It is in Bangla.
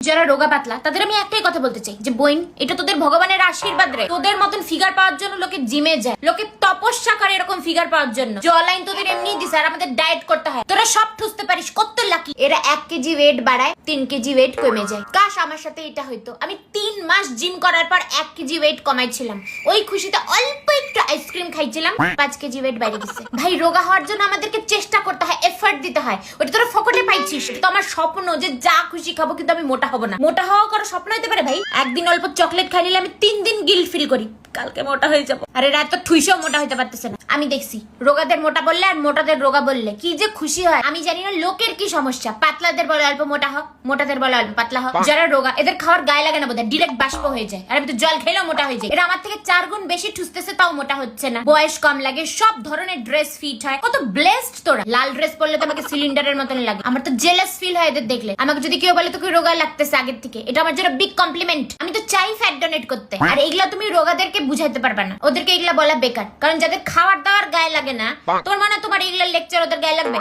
যারা রোগা পাতলা তাদের আমি একটাই কথা বলতে চাই যে বইন, এটা তোদের ভগবানের আশীর্বাদ রে। তোদের মতন ফিগার পাওয়ার জন্য লোকে জিমে যায়, লোকে তপস্যা করে এরকম ফিগার পাওয়ার জন্য। জলাইন তোদের এমনি দিছে, আর আমাদের ডায়েট করতে হয়। তোরা সব ঠুসতে পারিস, কত লাকি। এরা 1 কেজি ওয়েট বাড়ায়, 3 কেজি ওয়েট কমে যায়। কাশ আমার সাথে এটা হইতো। আমি 3 মাস জিম করার পর 1 কেজি ওয়েট কমাইছিলাম। ওই খুশিতে অল্প একটু আইসক্রিম খাইছিলাম, 5 কেজি ওয়েট বাইরে গেছে। ভাই, রোগা হওয়ার জন্য আমাদেরকে চেষ্টা করতে হয়, এফর্ট দিতে হয়। ওটা তোরা ফকটে পাইছিস। তো আমার স্বপ্ন যে যা খুশি খাবো, কিন্তু আমি মোটা হব না। মোটা হওয়া কারো স্বপ্ন হতে পারে ভাই? একদিন অল্প চকলেট খাই নিলে আমি 3 দিন গিল্ট ফিল করি, কালকে মোটা হয়ে যাবো। আরে রাত তো ঠুইসেও মোটা হইতে পারতেছে না। আমি দেখছি রোগাদের মোটা বললে আর মোটাদের রোগা বললে কি যে খুশি হয়। আমি জানি না লোকের কি সমস্যা। পাতলাদের বলে অল্প মোটা হোক, মোটাদের বলে অল্প পাতলা হোক। যারা রোগা এদের খাওয়ার গায়ে লাগে না বোধহয়, ডিরেক্ট বাষ্প হয়ে যায়। আর আমি তো জল খেলেও মোটা হয়ে যায়। এরা আমার থেকে 4 গুণ বেশি ঠুসতেছে, তাও মোটা হচ্ছে না। বয়স কম লাগে, সব ধরনের ড্রেস ফিট হয়। কত ব্লেসড তোরা। লাল ড্রেস পরলে তো আমাকে সিলিন্ডারের মতন লাগে। আমার তো জেলাস ফিল হয় এদের দেখলে। আমাকে যদি কেউ বলে তোকে রোগা লাগতেছে আগের থেকে, এটা আমার জন্য বিগ কমপ্লিমেন্ট। আমি তো চাই ফ্যাট ডোনেট করতে। আর এগুলা তুমি রোগাদেরকে বুঝাইতে পারবে না, ওদেরকে এগুলা বলা বেকার। কারণ যাদের খাওয়ার দাওয়ার গায়ে লাগে না, তোমার মানে তোমার এগুলা লেকচার ওদের গায়ে লাগবে?